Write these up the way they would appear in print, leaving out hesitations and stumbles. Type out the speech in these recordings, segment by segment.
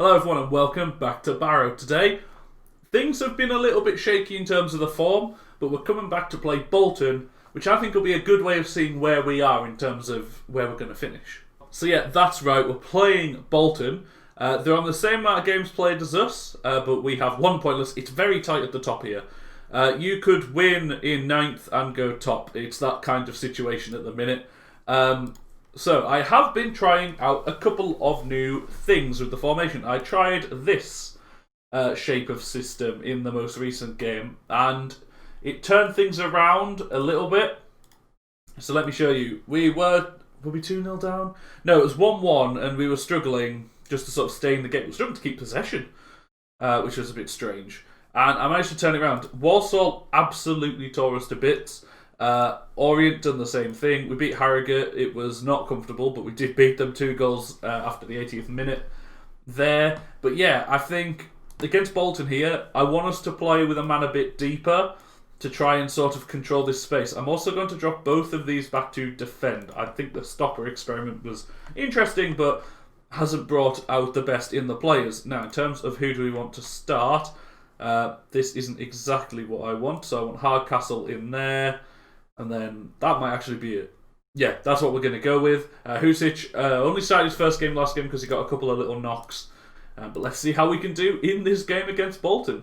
Hello everyone and welcome back to Barrow. Today, things have been a little bit shaky in terms of the form, but we're coming back to play Bolton, which I think will be a good way of seeing where we are in terms of where we're going to finish. So yeah, that's right, we're playing Bolton. They're on the same amount of games played as us, but we have 1 pointless. It's very tight at the top here. You could win in 9th and go top. It's that kind of situation at the minute. So I have been trying out a couple of new things with the formation. I tried this shape of system in the most recent game, and it turned things around a little bit. So let me show you. Were we 2-0 down? No, it was 1-1, and we were struggling just to sort of stay in the game. We were struggling to keep possession, which was a bit strange. And I managed to turn it around. Walsall absolutely tore us to bits. Orient done the same thing. We beat Harrogate. It was not comfortable, but we did beat them 2 goals after the 80th minute there. But yeah, I think against Bolton here, I want us to play with a man a bit deeper to try and sort of control this space. I'm also going to drop both of these back to defend. I think the stopper experiment was interesting, but hasn't brought out the best in the players. Now, in terms of who do we want to start, this isn't exactly what I want. So I want Hardcastle in there. And then that might actually be it. Yeah, that's what we're going to go with. Husic only started his first game last game because he got a couple of little knocks. But let's see how we can do in this game against Bolton.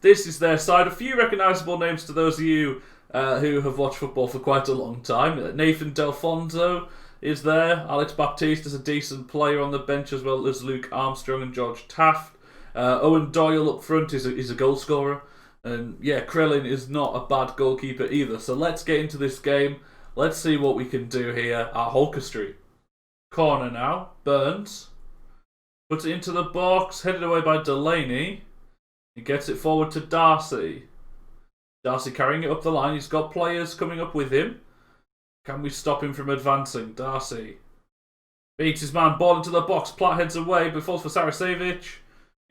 This is their side. A few recognisable names to those of you who have watched football for quite a long time. Nathan Delfonso is there. Alex Baptiste is a decent player on the bench, as well as Luke Armstrong and George Taft. Owen Doyle up front is a goal scorer. And yeah, Krellin is not a bad goalkeeper either. So let's get into this game. Let's see what we can do here at Holker Corner now. Burns puts it into the box, headed away by Delaney. He gets it forward to Darcy. Darcy carrying it up the line. He's got players coming up with him. Can we stop him from advancing? Darcy beats his man. Ball into the box. Platt heads away, but falls for Sarasevic.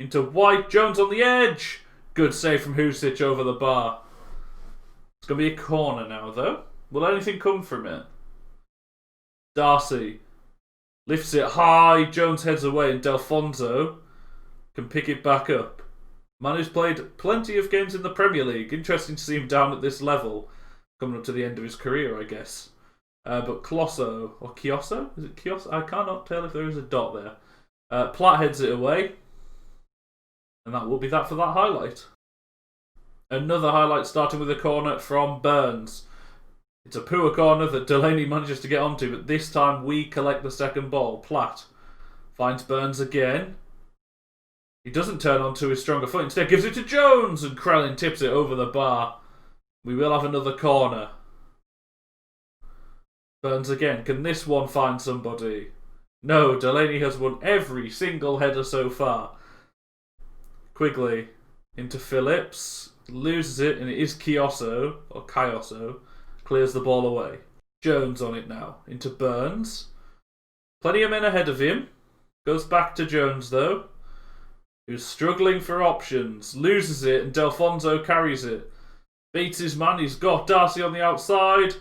Into White. Jones on the edge. Good save from Husic over the bar. It's going to be a corner now, though. Will anything come from it? Darcy lifts it high. Jones heads away, and Delfonso can pick it back up. Man who's played plenty of games in the Premier League. Interesting to see him down at this level. Coming up to the end of his career, I guess. But Closso, or Chiosso? Is it Chiosso? I cannot tell if there is a dot there. Platt heads it away. And that will be that for that highlight. Another highlight starting with a corner from Burns. It's a poor corner that Delaney manages to get onto, but this time we collect the second ball. Platt finds Burns again. He doesn't turn onto his stronger foot. Instead gives it to Jones, and Krellin tips it over the bar. We will have another corner. Burns again. Can this one find somebody? No, Delaney has won every single header so far. Quigley into Phillips, loses it, and it is Chiosso, or Chiosso, clears the ball away. Jones on it now, into Burns. Plenty of men ahead of him. Goes back to Jones, though, who's struggling for options. Loses it, and Delfonso carries it. Beats his man, he's got Darcy on the outside.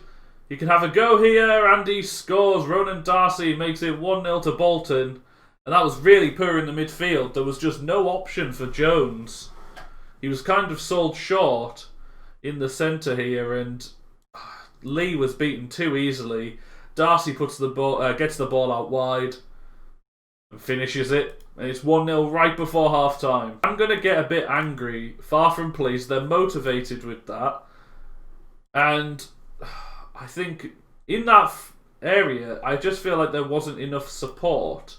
He can have a go here, and he scores. Ronan Darcy makes it 1-0 to Bolton. And that was really poor in the midfield. There was just no option for Jones. He was kind of sold short in the centre here, and Lee was beaten too easily. Darcy puts the ball, gets the ball out wide and finishes it. And it's 1-0 right before half-time. I'm going to get a bit angry. Far from pleased. They're motivated with that. And I think in that area, I just feel like there wasn't enough support.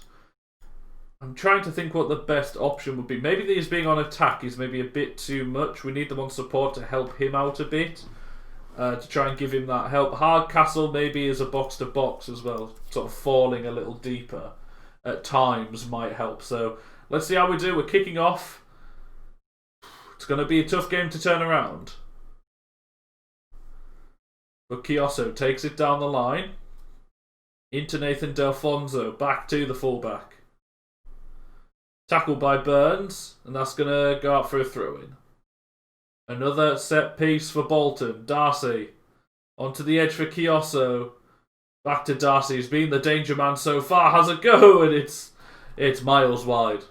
I'm trying to think what the best option would be. Maybe these being on attack is maybe a bit too much. We need them on support to help him out a bit. To try and give him that help. Hardcastle maybe is a box-to-box as well. Sort of falling a little deeper at times might help. So let's see how we do. We're kicking off. It's going to be a tough game to turn around. But Chiosso takes it down the line. Into Nathan Delfonso. Back to the fullback. Tackled by Burns, and that's going to go out for a throw-in. Another set piece for Bolton. Darcy onto the edge for Chiosso. Back to Darcy, who's been the danger man so far. Has a go, and it's miles wide.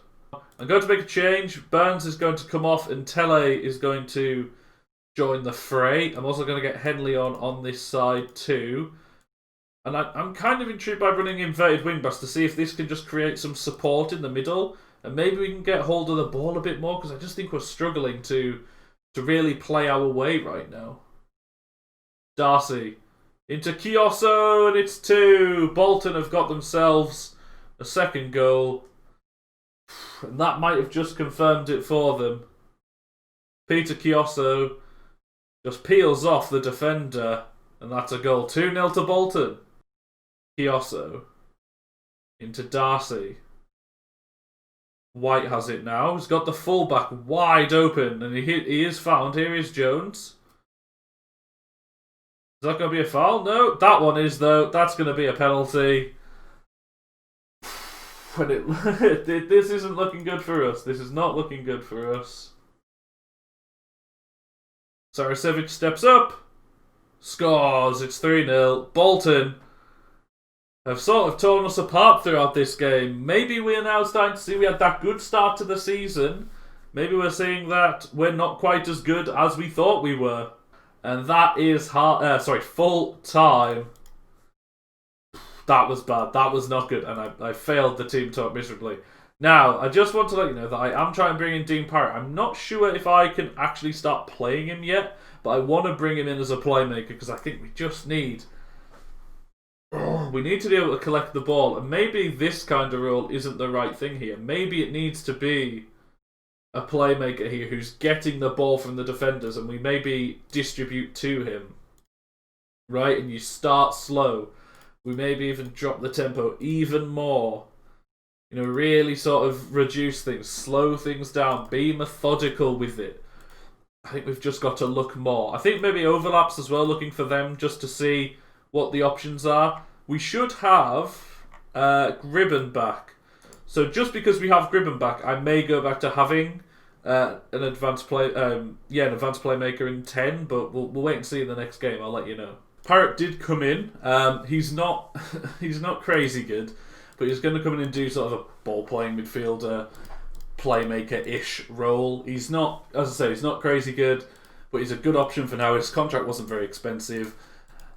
I'm going to make a change. Burns is going to come off and Tele is going to join the fray. I'm also going to get Henley on this side too. And I'm kind of intrigued by running inverted wingbacks to see if this can just create some support in the middle. And maybe we can get hold of the ball a bit more, because I just think we're struggling to really play our way right now. Darcy into Kioso, and it's 2. Bolton have got themselves a second goal. And that might have just confirmed it for them. Peter Kioso just peels off the defender, and that's a goal. 2-0 to Bolton. Kioso into Darcy. White has it now. He's got the fullback wide open, and he is found. Here is Jones. Is that going to be a foul? No, that one is, though. That's going to be a penalty. This isn't looking good for us. This is not looking good for us. Sarasevic steps up. Scores. It's 3-0. Bolton have sort of torn us apart throughout this game. Maybe we're now starting to see we had that good start to the season. Maybe we're seeing that we're not quite as good as we thought we were. And that is full time. That was bad. That was not good. And I failed the team talk miserably. Now, I just want to let you know that I am trying to bring in Dean Parrott. I'm not sure if I can actually start playing him yet, but I want to bring him in as a playmaker because I think we just need... we need to be able to collect the ball, and maybe this kind of role isn't the right thing here. Maybe it needs to be a playmaker here who's getting the ball from the defenders, and we maybe distribute to him. Right? And you start slow. We maybe even drop the tempo even more. You know, really sort of reduce things, slow things down, be methodical with it. I think we've just got to look more. I think maybe overlaps as well, looking for them just to see what the options are. We should have Gribben back. So just because we have Gribben back, I may go back to having an advanced playmaker in 10, but we'll wait and see in the next game. I'll let you know. Parrott did come in. He's not crazy good, but he's going to come in and do sort of a ball-playing midfielder, playmaker-ish role. He's not, as I say, he's not crazy good, but he's a good option for now. His contract wasn't very expensive.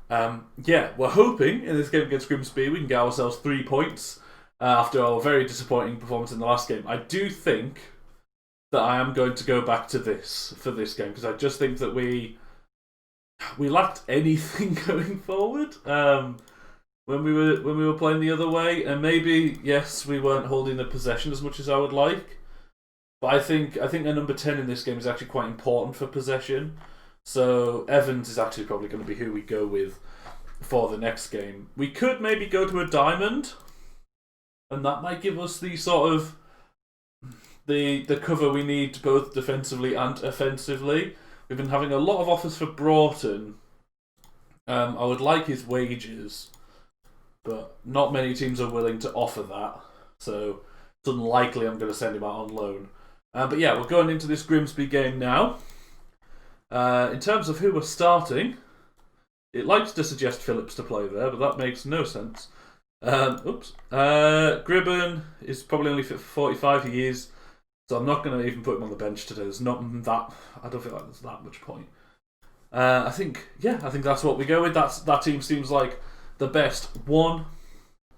We're hoping in this game against Grimsby we can get ourselves 3 points after our very disappointing performance in the last game. I do think that I am going to go back to this for this game because I just think that we lacked anything going forward when we were playing the other way, and maybe yes we weren't holding the possession as much as I would like, but I think a number 10 in this game is actually quite important for possession. So Evans is actually probably going to be who we go with for the next game. We could maybe go to a diamond, and that might give us the sort of the cover we need both defensively and offensively. We've been having a lot of offers for Broughton. I would like his wages, but not many teams are willing to offer that. So it's unlikely I'm going to send him out on loan. But yeah, we're going into this Grimsby game now. In terms of who we're starting, it likes to suggest Phillips to play there, but that makes no sense. Gribben is probably only fit for 45. He is, so I'm not going to even put him on the bench today. There's not that. I don't feel like there's that much point. I think that's what we go with. That team seems like the best one.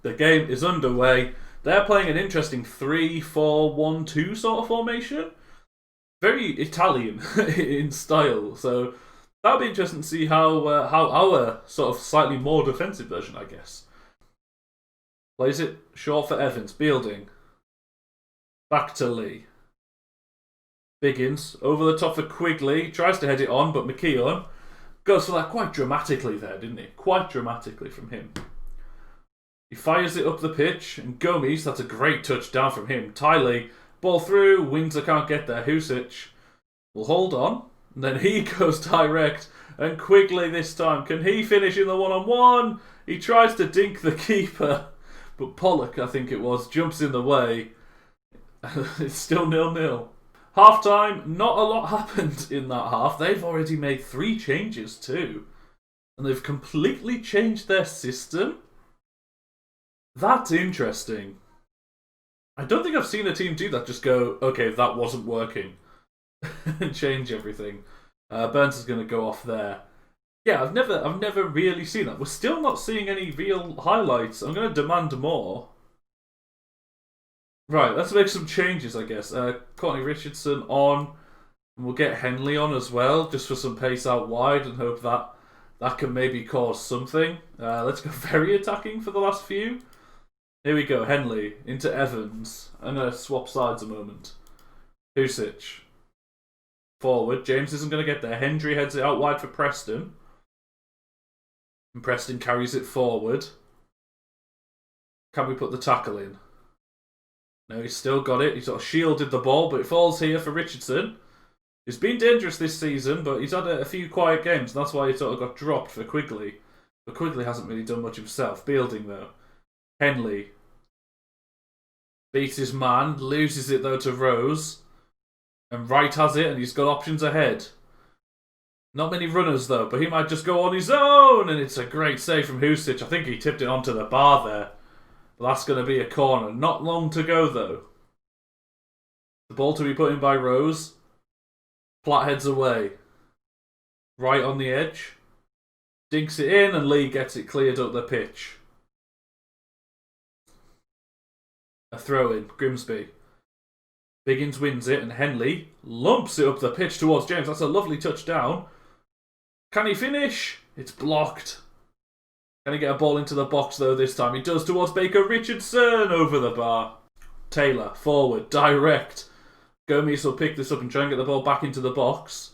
The game is underway. They're playing an interesting 3-4-1-2 sort of formation. Very Italian in style, so that'll be interesting to see how our sort of slightly more defensive version, I guess. Plays it short for Evans, Bealding. Back to Lee. Biggins, over the top for Quigley, tries to head it on, but McKeown goes for that quite dramatically there, didn't he? Quite dramatically from him. He fires it up the pitch, and Gomes, that's a great touch down from him. Tiley, ball through, Windsor can't get there. Husic will hold on, and then he goes direct, and Quigley this time. Can he finish in the one-on-one? He tries to dink the keeper, but Pollock, I think it was, jumps in the way. It's still 0-0. Half-time, not a lot happened in that half. They've already made 3 changes too, and they've completely changed their system. That's interesting. I don't think I've seen a team do that. Just go, okay, that wasn't working, and change everything. Burns is going to go off there. Yeah, I've never really seen that. We're still not seeing any real highlights. I'm going to demand more. Right, let's make some changes, I guess. Courtney Richardson on. And we'll get Henley on as well, just for some pace out wide, and hope that can maybe cause something. Let's go very attacking for the last few. Here we go, Henley into Evans. I'm going to swap sides a moment. Husic. Forward. James isn't going to get there. Hendry heads it out wide for Preston. And Preston carries it forward. Can we put the tackle in? No, he's still got it. He sort of shielded the ball, but it falls here for Richardson. He's been dangerous this season, but he's had a few quiet games, and that's why he sort of got dropped for Quigley. But Quigley hasn't really done much himself. Bealding, though. Henley. Beats his man. Loses it, though, to Rose. And Wright has it, and he's got options ahead. Not many runners, though, but he might just go on his own, and it's a great save from Husic. I think he tipped it onto the bar there. But that's going to be a corner. Not long to go, though. The ball to be put in by Rose. Platt heads away. Right on the edge. Dinks it in, and Lee gets it cleared up the pitch. A throw in. Grimsby. Biggins wins it, and Henley lumps it up the pitch towards James. That's a lovely touchdown. Can he finish? It's blocked. Can he get a ball into the box, though, this time? He does towards Baker Richardson over the bar. Taylor, forward, direct. Gomes will pick this up and try and get the ball back into the box.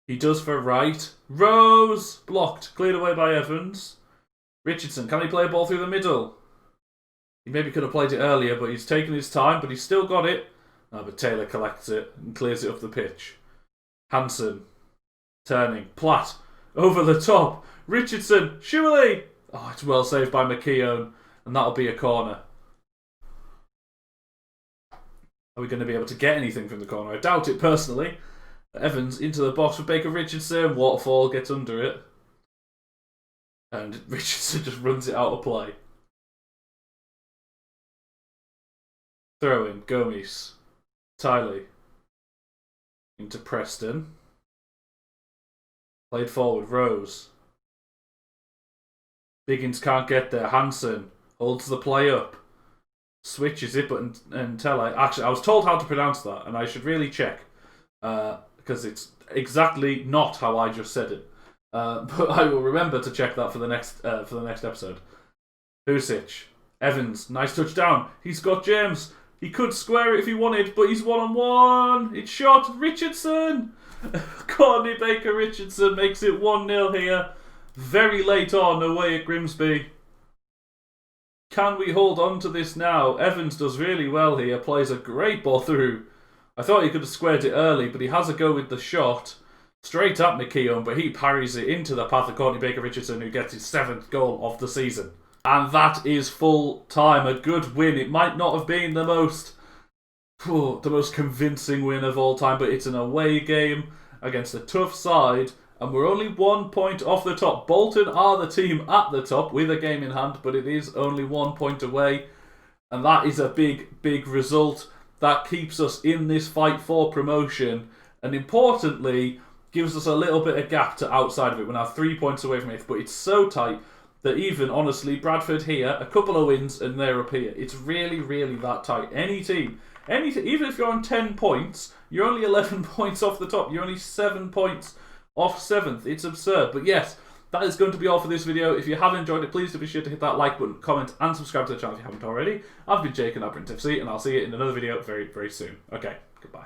He does for Wright. Rose! Blocked. Cleared away by Evans. Richardson, can he play a ball through the middle? He maybe could have played it earlier, but he's taken his time, but he's still got it. No, but Taylor collects it and clears it up the pitch. Hansen. Turning. Platt. Over the top. Richardson. Surely! Oh, it's well saved by McKeown. And that'll be a corner. Are we going to be able to get anything from the corner? I doubt it, personally. Evans into the box for Baker Richardson. Waterfall gets under it. And Richardson just runs it out of play. Throw in. Gomes. Tiley. Into Preston. Played forward. Rose. Biggins can't get there. Hansen holds the play up. Switches it, but until actually, I was told how to pronounce that, and I should really check because it's exactly not how I just said it. But I will remember to check that for the next episode. Husic, Evans, nice touchdown. He's got James. He could square it if he wanted, but he's 1-on-1. It's shot. Richardson. Courtney Baker Richardson makes it 1-0 here. Very late on away at Grimsby. Can we hold on to this now? Evans does really well here. Plays a great ball through. I thought he could have squared it early, but he has a go with the shot. Straight at McKeown, but he parries it into the path of Courtney Baker Richardson, who gets his 7th goal of the season. And that is full time. A good win. It might not have been the most convincing win of all time, but it's an away game against a tough side. And we're only 1 point off the top. Bolton are the team at the top with a game in hand, but it is only 1 point away. And that is a big, big result. That keeps us in this fight for promotion. And importantly, gives us a little bit of gap to outside of it. We're now 3 points away from it, but it's so tight that even, honestly, Bradford here, a couple of wins and they're up here. It's really, really that tight. Any team, even if you're on 10 points, you're only 11 points off the top. You're only 7 points off 7th. It's absurd. But yes, that is going to be all for this video. If you have enjoyed it, please do be sure to hit that like button, comment, and subscribe to the channel if you haven't already. I've been Jake and Aberrant FC, and I'll see you in another video very, very soon. Okay, goodbye.